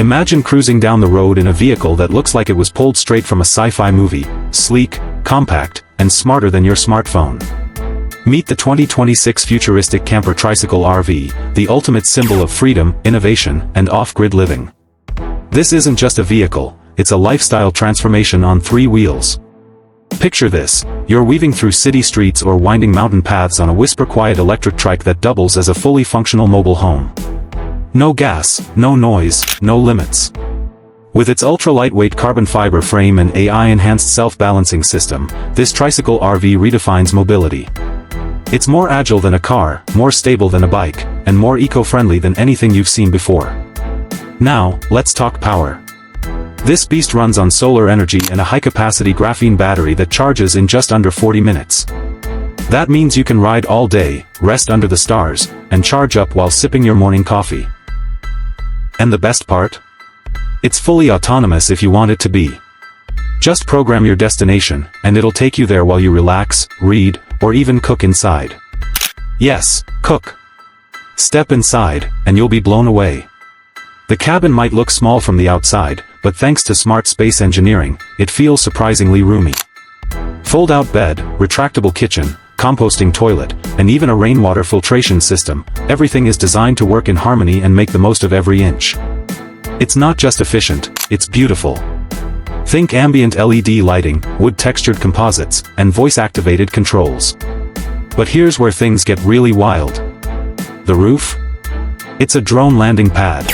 Imagine cruising down the road in a vehicle that looks like it was pulled straight from a sci-fi movie, sleek, compact, and smarter than your smartphone. Meet the 2026 Futuristic Camper Tricycle RV, the ultimate symbol of freedom, innovation, and off-grid living. This isn't just a vehicle, it's a lifestyle transformation on 3 wheels. Picture this, you're weaving through city streets or winding mountain paths on a whisper-quiet electric trike that doubles as a fully functional mobile home. No gas, no noise, no limits. With its ultra-lightweight carbon fiber frame and AI-enhanced self-balancing system, this tricycle RV redefines mobility. It's more agile than a car, more stable than a bike, and more eco-friendly than anything you've seen before. Now, let's talk power. This beast runs on solar energy and a high-capacity graphene battery that charges in just under 40 minutes. That means you can ride all day, rest under the stars, and charge up while sipping your morning coffee. And the best part? It's fully autonomous if you want it to be. Just program your destination, and it'll take you there while you relax, read, or even cook inside. Yes, cook. Step inside, and you'll be blown away. The cabin might look small from the outside, but thanks to smart space engineering, it feels surprisingly roomy. Fold-out bed, retractable kitchen, composting toilet, and even a rainwater filtration system, everything is designed to work in harmony and make the most of every inch. It's not just efficient, it's beautiful. Think ambient LED lighting, wood-textured composites, and voice-activated controls. But here's where things get really wild. The roof? It's a drone landing pad.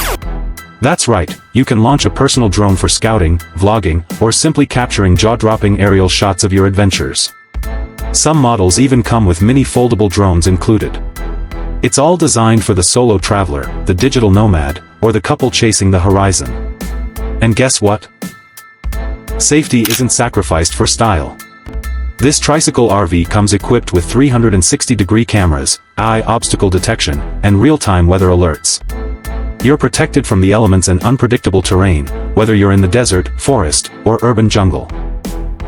That's right, you can launch a personal drone for scouting, vlogging, or simply capturing jaw-dropping aerial shots of your adventures. Some models even come with mini foldable drones included. It's all designed for the solo traveler, the digital nomad, or the couple chasing the horizon. And guess what? Safety isn't sacrificed for style. This tricycle RV comes equipped with 360-degree cameras, eye obstacle detection, and real-time weather alerts. You're protected from the elements and unpredictable terrain, whether you're in the desert, forest, or urban jungle.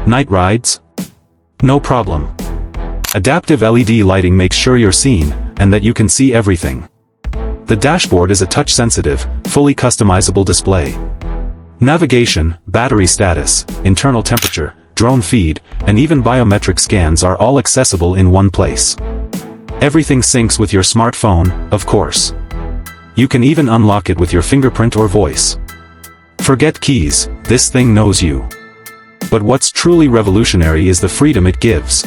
Night rides? No problem. Adaptive LED lighting makes sure you're seen, and that you can see everything. The dashboard is a touch-sensitive, fully customizable display. Navigation, battery status, internal temperature, drone feed, and even biometric scans are all accessible in one place. Everything syncs with your smartphone, of course. You can even unlock it with your fingerprint or voice. Forget keys, this thing knows you. But what's truly revolutionary is the freedom it gives.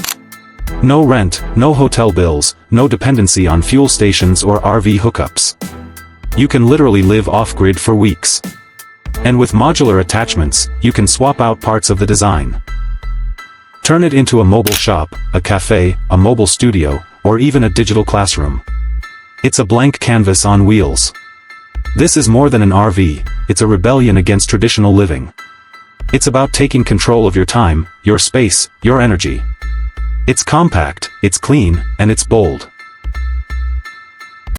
No rent, no hotel bills, no dependency on fuel stations or RV hookups. You can literally live off-grid for weeks. And with modular attachments, you can swap out parts of the design. Turn it into a mobile shop, a cafe, a mobile studio, or even a digital classroom. It's a blank canvas on wheels. This is more than an RV, it's a rebellion against traditional living. It's about taking control of your time, your space, your energy. It's compact, it's clean, and it's bold.